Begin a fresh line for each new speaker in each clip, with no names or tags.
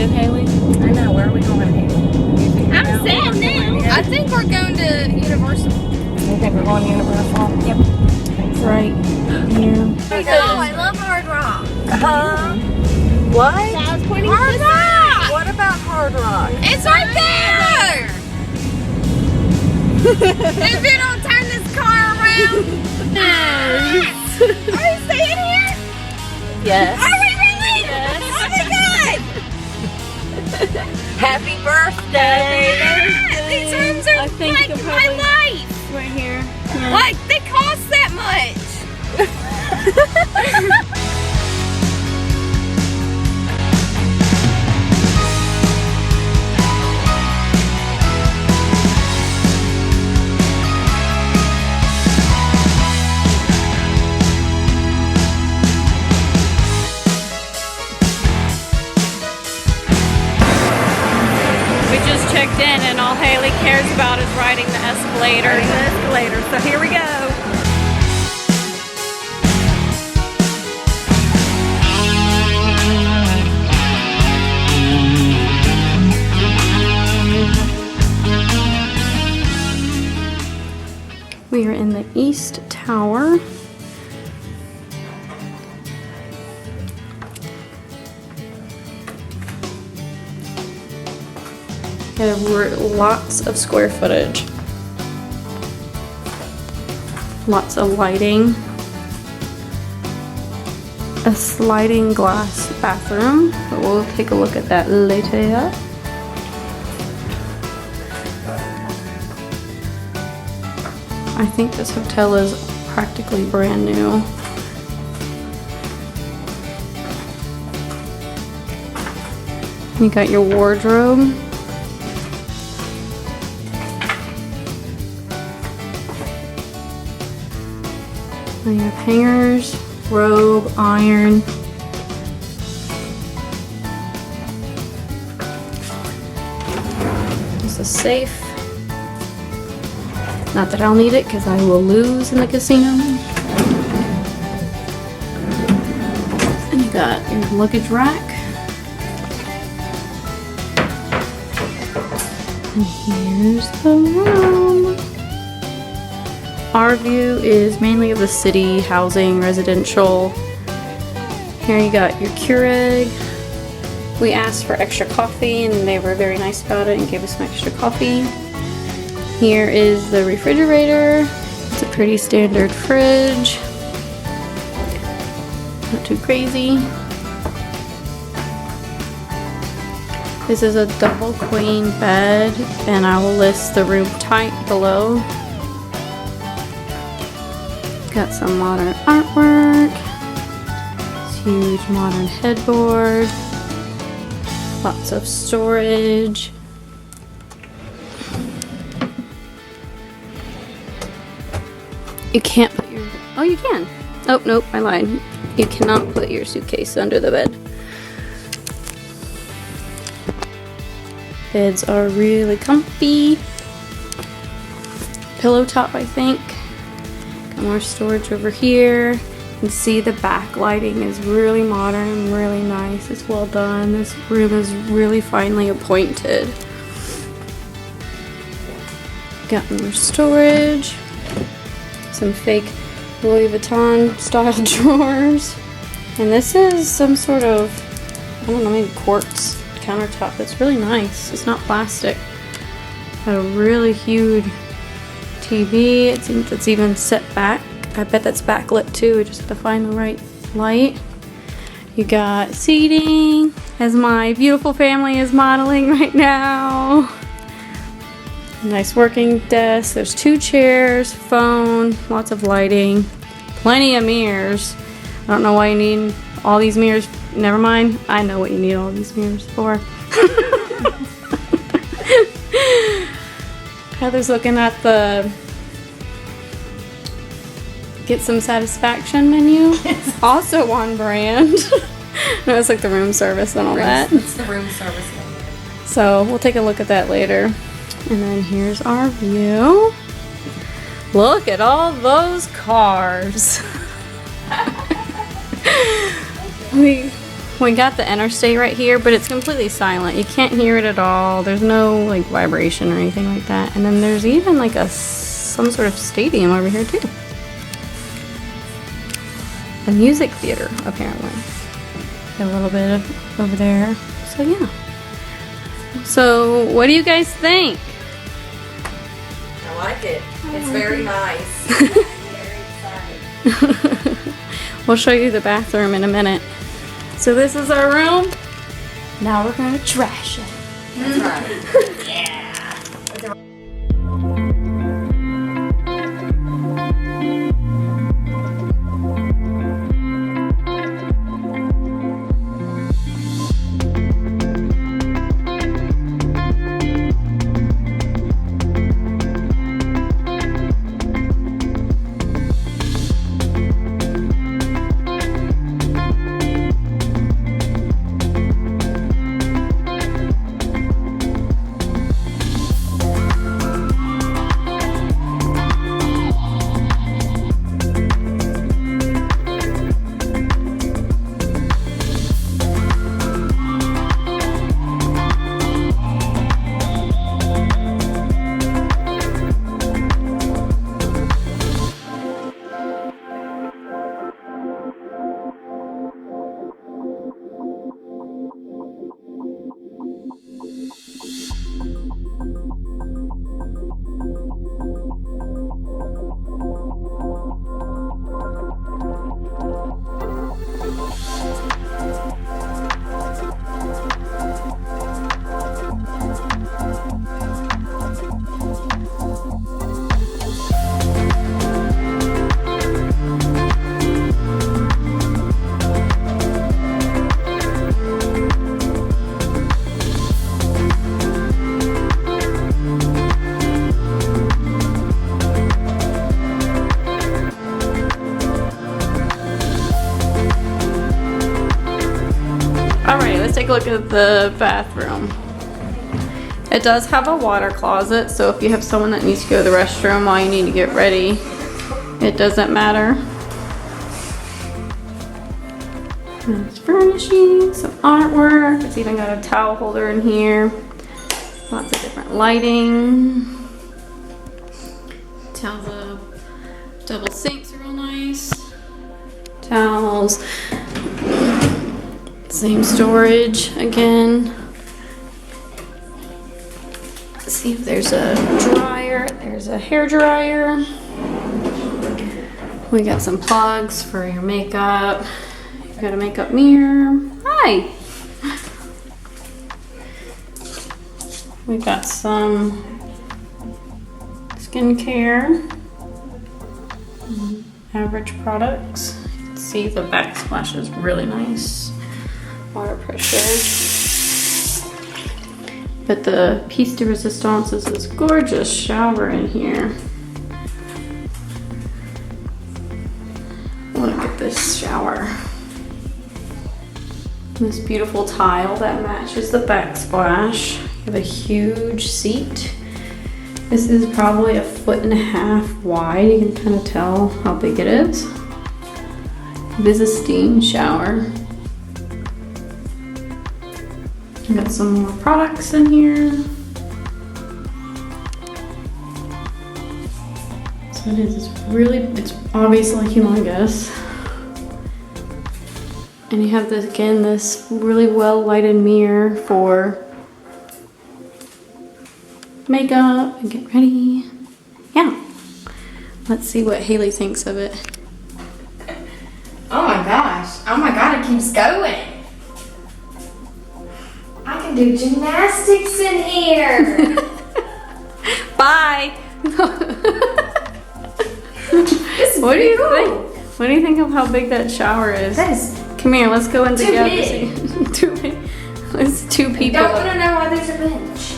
again, Haley?
I know. Where are we going, Haley?
I'm sad now. I think we're going to Universal.
You think we're going to Universal?
Yep.
It's right here.
Oh, I love Hard Rock.
What?
Hard Rock!
What about Hard Rock?
It's right there! If you don't turn this car around. Are you staying here?
Yes.
Are we really?
Yes.
Oh my god!
Happy birthday!
Yeah, these rooms are like my life!
Right here.
Yeah. Like, they cost that much!
Checked in, and all Haley cares about is riding the escalator.
So here we go.
We are in the East Tower. There were lots of square footage. Lots of lighting. A sliding glass bathroom, but we'll take a look at that later. I think this hotel is practically brand new. You got your wardrobe. You have hangers, robe, iron. There's a safe. Not that I'll need it because I will lose in the casino. And you got your luggage rack. And here's the room. Our view is mainly of the city, housing, residential. Here you got your Keurig. We asked for extra coffee and they were very nice about it and gave us some extra coffee. Here is the refrigerator. It's a pretty standard fridge. Not too crazy. This is a double queen bed, and I will list the room type below. Got some modern artwork, this huge modern headboard, lots of storage. You can't put your, oh you can. Oh nope, I lied. You cannot put your suitcase under the bed. Beds are really comfy. Pillow top, I think. More storage over here. You can see the backlighting is really modern, really nice. It's well done. This room is really finely appointed. Got more storage. Some fake Louis Vuitton style drawers. And this is some sort of, I don't know, maybe quartz countertop. That's really nice. It's not plastic. Got a really huge TV. It's even set back. I bet that's backlit too. We just have to find the right light. You got seating, as my beautiful family is modeling right now. Nice working desk. There's 2 chairs, phone, lots of lighting, plenty of mirrors. I don't know why you need all these mirrors. Never mind. I know what you need all these mirrors for. Heather's looking at the Get Some Satisfaction menu. Also on brand. No, it's like the room service and all that.
It's the room service menu.
So we'll take a look at that later. And then here's our view. Look at all those cars. we got the interstate right here, but it's completely silent. You can't hear it at all. There's no like vibration or anything like that. And then there's even like some sort of stadium over here too. A music theater, apparently. A little bit of over there. So yeah. So what do you guys think?
I like it. It's very nice. I'm very excited.
We'll show you the bathroom in a minute. So this is our room. Now we're gonna trash it.
That's right. Yeah.
Alright, let's take a look at the bathroom. It does have a water closet, so if you have someone that needs to go to the restroom while you need to get ready, it doesn't matter. There's furnishing, some artwork. It's even got a towel holder in here. Lots of different lighting. Towels up. Double sinks are real nice. Towels. Same storage again. Let's see if there's a dryer. There's a hair dryer. We got some plugs for your makeup. You've got a makeup mirror. Hi. We got some skincare. Average products. You can see the backsplash is really nice. Water pressure. But the piece de resistance is this gorgeous shower in here. Look at this shower. This beautiful tile that matches the backsplash. You have a huge seat. This is probably 1.5 feet wide. You can kind of tell how big it is. It is a steam shower. Got some more products in here. So it is it's obviously humongous. And you have this, again, this really well lighted mirror for makeup and get ready. Yeah. Let's see what Hayleigh thinks of it.
Oh my gosh. Oh my god, it keeps going. I can do gymnastics in here.
Bye.
This is
What do you
cool.
think? What do you think of how big that shower is?
That is
Come here, let's go in
too
together.
big.
Too big. It's two people.
don't want to know why there's a bench.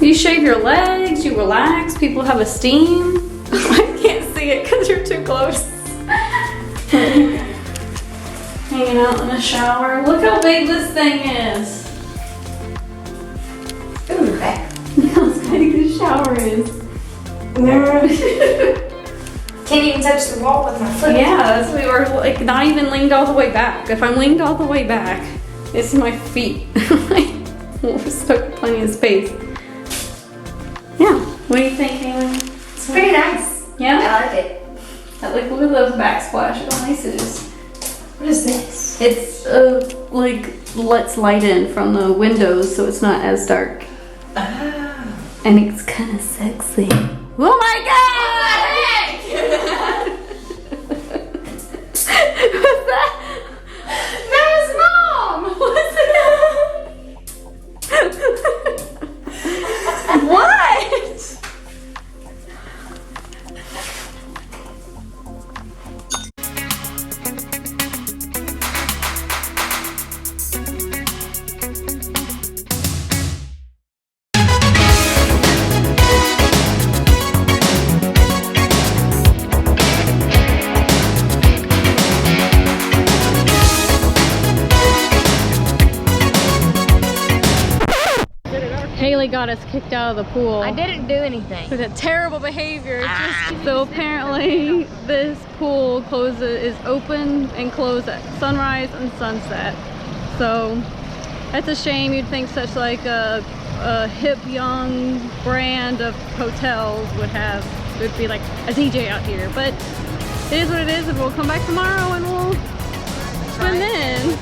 You shave your legs, you relax, people have a steam. I can't see it because you're too close. Hanging out in the shower. Look how big this thing is.
Ooh, that.
Look how big this shower is.
Can't even touch the wall with my foot.
Yeah, we were like not even leaned all the way back. If I'm leaned all the way back, It's my feet. We'll stuck plenty of space. Yeah. What do you think, Hayleigh?
It's pretty nice.
Yeah?
I like it.
Like, look at those backsplash. How nice it is.
What is this?
It's like lets light in from the windows, so it's not as dark.
Ah.
And it's kind of sexy. Oh my god! What's that?
That was Mom!
What? Hayleigh got us kicked out of the pool.
I didn't do anything.
For that terrible behavior. So apparently this pool is open and closed at sunrise and sunset. So that's a shame. You'd think such like a hip young brand of hotels would be like a DJ out here. But it is what it is, and we'll come back tomorrow and we'll swim in.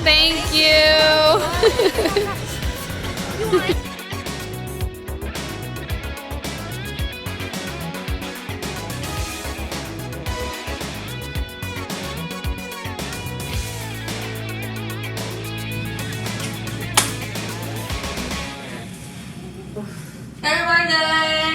Thank you.
Happy birthday!